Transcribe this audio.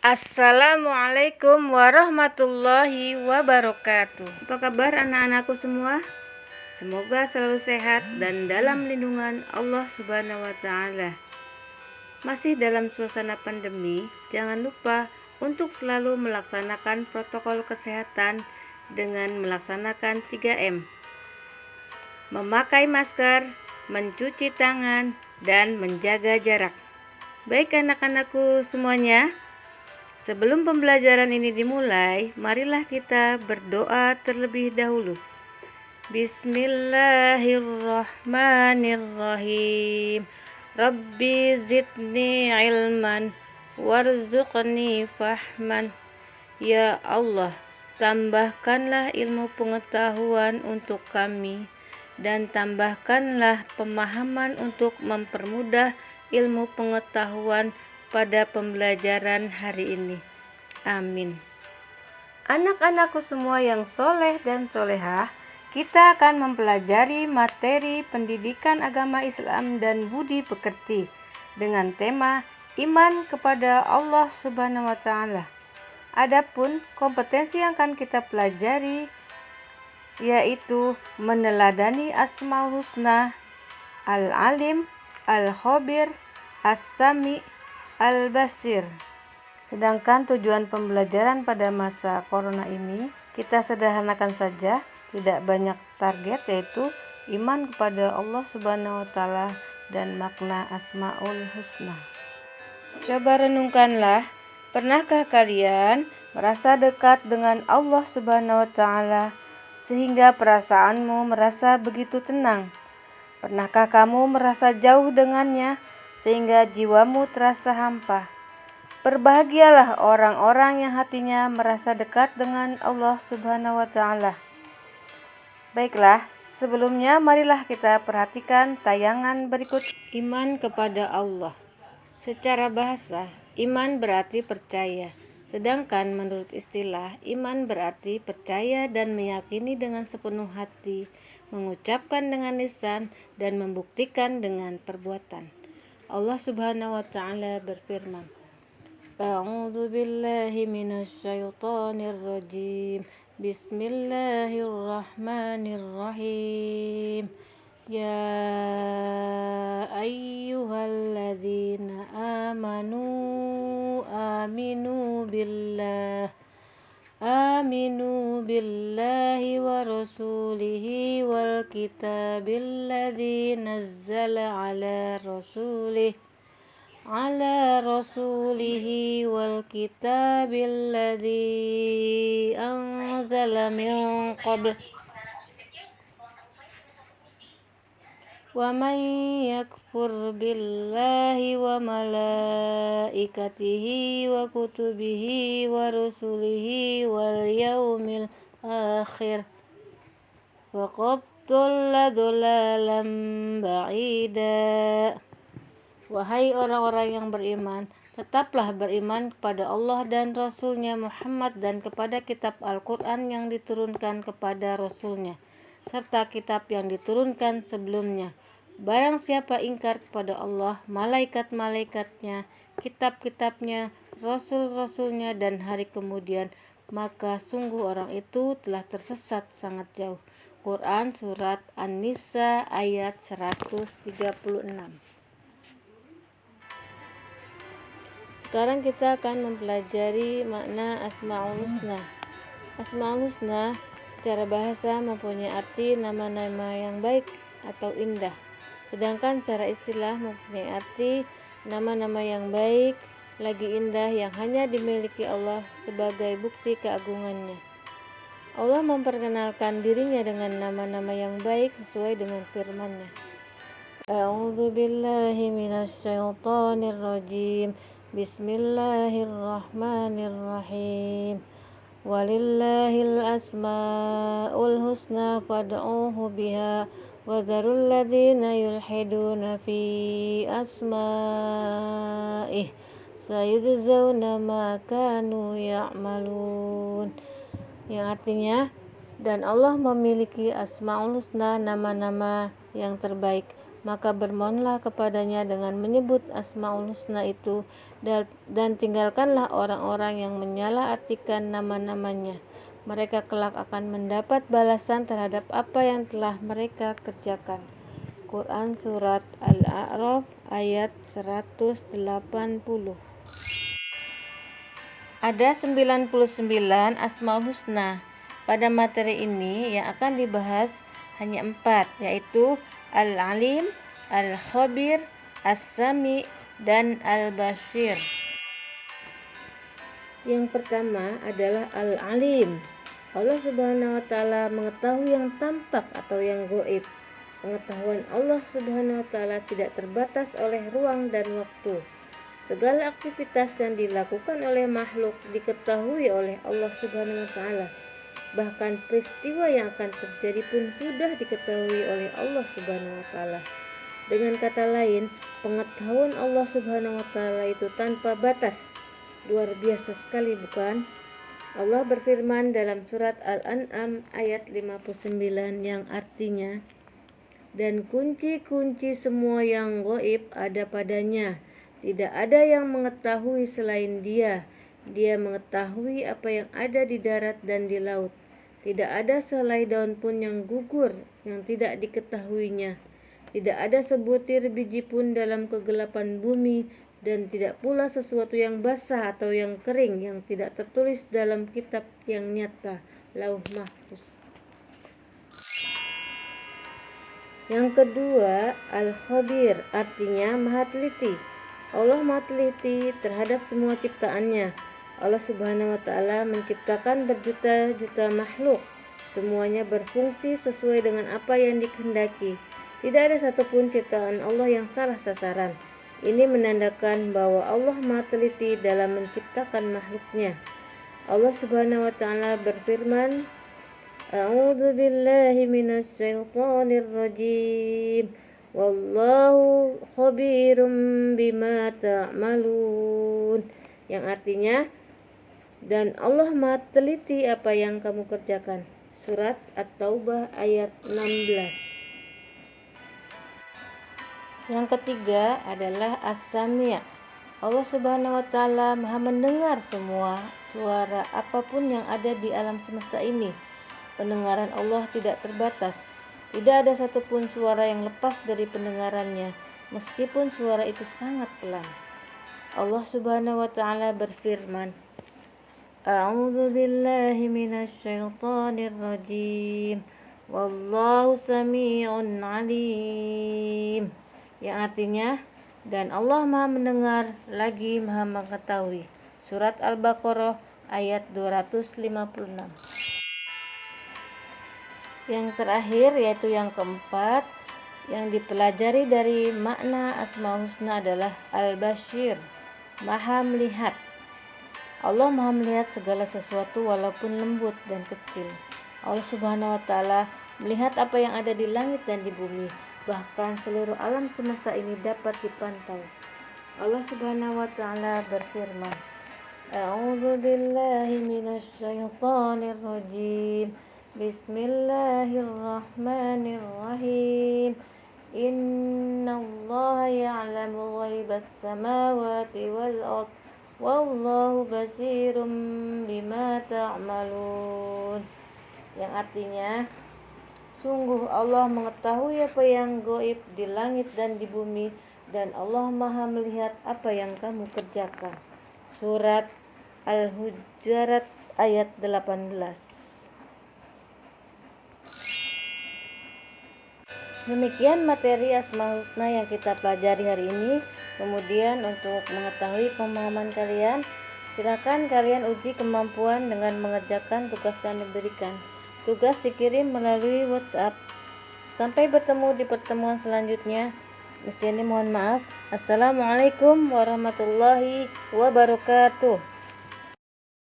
Assalamualaikum warahmatullahi wabarakatuh. Apa kabar anak-anakku semua? Semoga selalu sehat dan dalam lindungan Allah Subhanahu wa Ta'ala. Masih dalam suasana pandemi, jangan lupa untuk selalu melaksanakan protokol kesehatan dengan melaksanakan 3M. Memakai masker, mencuci tangan, dan menjaga jarak. Baik anak-anakku semuanya, sebelum pembelajaran ini dimulai, marilah kita berdoa terlebih dahulu. Bismillahirrahmanirrahim. Rabbi zidni ilman warzuqni fahman. Ya Allah, tambahkanlah ilmu pengetahuan untuk kami dan tambahkanlah pemahaman untuk mempermudah ilmu pengetahuan pada pembelajaran hari ini. Amin. Anak-anakku semua yang soleh dan solehah, kita akan mempelajari materi pendidikan agama Islam dan budi pekerti dengan tema iman kepada Allah Subhanahu wa Ta'ala. Adapun kompetensi yang akan kita pelajari yaitu meneladani Asmaul Husna, Al-Alim, Al-Khabir, As-Sami, Al-Basir. Sedangkan tujuan pembelajaran pada masa corona ini kita sederhanakan saja, tidak banyak target, yaitu iman kepada Allah Subhanahu wa Ta'ala dan makna Asmaul Husna. Coba renungkanlah, pernahkah kalian merasa dekat dengan Allah Subhanahu wa Ta'ala sehingga perasaanmu merasa begitu tenang? Pernahkah kamu merasa jauh dengannya sehingga jiwamu terasa hampa? Berbahagialah orang-orang yang hatinya merasa dekat dengan Allah Subhanahu wa Ta'ala. Baiklah, sebelumnya marilah kita perhatikan tayangan berikut. Iman kepada Allah. Secara bahasa, iman berarti percaya. Sedangkan menurut istilah, iman berarti percaya dan meyakini dengan sepenuh hati, mengucapkan dengan lisan, dan membuktikan dengan perbuatan. Allah Subhanahu wa Ta'ala berfirman, A'udzu billahi minasyaitonir rajim. Bismillahirrahmanirrahim. Ya ayyuhalladzina amanu aminu billahi wa rasulihi wal kitabilladzi nazzala ala rasulihi wal kitabilladzi anzala min qabl wa man yakfur billahi wa malaikatihi wa kutubihi wa rusulihi wal yaumil akhir faqad dhalla dhalalan ba'ida. Wahai orang-orang yang beriman, tetaplah beriman kepada Allah dan Rasul-Nya Muhammad dan kepada kitab Al-Quran yang diturunkan kepada Rasul-Nya, serta kitab yang diturunkan sebelumnya. Barang siapa ingkar kepada Allah, malaikat-malaikatnya, kitab-kitabnya, Rasul-Rasulnya, dan hari kemudian, maka sungguh orang itu telah tersesat sangat jauh. Quran Surat An-Nisa ayat 136. Sekarang kita akan mempelajari makna Asmaul Husna. Asmaul Husna secara bahasa mempunyai arti nama-nama yang baik atau indah. Sedangkan secara istilah mempunyai arti nama-nama yang baik lagi indah yang hanya dimiliki Allah sebagai bukti keagungannya. Allah memperkenalkan dirinya dengan nama-nama yang baik sesuai dengan firman-Nya. A'udzu billahi minasyaitonir rajim. Bismillahirrahmanirrahim. Walillahil asmaul husna fad'uhu biha wa dharul ladzina yulhiduna fi asma'ih sayudzawna ma kanu ya'malun. Yang artinya, dan Allah memiliki asmaul husna, nama-nama yang terbaik, maka bermohonlah kepadanya dengan menyebut Asmaul Husna itu, dan tinggalkanlah orang-orang yang menyalahartikan nama-namanya. Mereka kelak akan mendapat balasan terhadap apa yang telah mereka kerjakan. Quran Surat Al-A'raf ayat 180. Ada 99 Asmaul Husna. Pada materi ini yang akan dibahas hanya 4, yaitu Al-Alim, Al-Khabir, As-Sami, dan Al-Basir. Yang pertama adalah Al-Alim. Allah Subhanahu wa Ta'ala mengetahui yang tampak atau yang gaib. Pengetahuan Allah Subhanahu wa Ta'ala tidak terbatas oleh ruang dan waktu. Segala aktivitas yang dilakukan oleh makhluk diketahui oleh Allah Subhanahu wa Ta'ala. Bahkan peristiwa yang akan terjadi pun sudah diketahui oleh Allah Subhanahu wa Ta'ala. Dengan kata lain, pengetahuan Allah Subhanahu wa Ta'ala itu tanpa batas. Luar biasa sekali, bukan? Allah berfirman dalam surat Al-An'am ayat 59 yang artinya, dan kunci-kunci semua yang gaib ada padanya. Tidak ada yang mengetahui selain Dia. Dia mengetahui apa yang ada di darat dan di laut. Tidak ada sehelai daun pun yang gugur yang tidak diketahuinya. Tidak ada sebutir biji pun dalam kegelapan bumi, dan tidak pula sesuatu yang basah atau yang kering yang tidak tertulis dalam kitab yang nyata, Lauh Mahfuz. Yang kedua, Al-Khabir, artinya Maha Teliti. Allah Maha Teliti terhadap semua ciptaannya. Allah Subhanahu wa Ta'ala menciptakan berjuta-juta makhluk. Semuanya berfungsi sesuai dengan apa yang dikehendaki. Tidak ada satupun ciptaan Allah yang salah sasaran. Ini menandakan bahwa Allah Maha Teliti dalam menciptakan makhluknya. Allah Subhanahu wa Ta'ala berfirman, A'udzu billahi minasy syaithanir rajim. Wallahu khabirum bima ta'malun. Yang artinya, dan Allah Maha Teliti apa yang kamu kerjakan. Surat At-Taubah ayat 16. Yang ketiga adalah As-Sami'. Allah Subhanahu wa Ta'ala Maha mendengar semua suara apapun yang ada di alam semesta ini. Pendengaran Allah tidak terbatas. Tidak ada satupun suara yang lepas dari pendengarannya, meskipun suara itu sangat pelan. Allah Subhanahu wa Ta'ala berfirman, A'udzu billahi minasy syaithanir rajim. Wallahu sami'un alim. Yang artinya, dan Allah Maha mendengar lagi Maha mengetahui. Surat Al-Baqarah ayat 256. Yang terakhir, yaitu yang keempat, yang dipelajari dari makna Asmaul Husna adalah Al-Basir, Maha melihat. Allah Maha melihat segala sesuatu walaupun lembut dan kecil. Allah Subhanahu wa Ta'ala melihat apa yang ada di langit dan di bumi. Bahkan seluruh alam semesta ini dapat dipantau. Allah Subhanahu wa Ta'ala berfirman, A'udzu billahi minasy syaithanir rajim. Bismillahirrahmanirrahim. Innallaha ya'lamu ghaibas samawati wal ardh. Wallahu basirum bima ta'malun. Yang artinya, sungguh Allah mengetahui apa yang gaib di langit dan di bumi, dan Allah Maha melihat apa yang kamu kerjakan. Surat Al-Hujurat ayat 18. Demikian materi Asmaul Husna yang kita pelajari hari ini. Kemudian untuk mengetahui pemahaman kalian, silakan kalian uji kemampuan dengan mengerjakan tugas yang diberikan. Tugas dikirim melalui WhatsApp. Sampai bertemu di pertemuan selanjutnya. Mohon maaf. Assalamualaikum warahmatullahi wabarakatuh.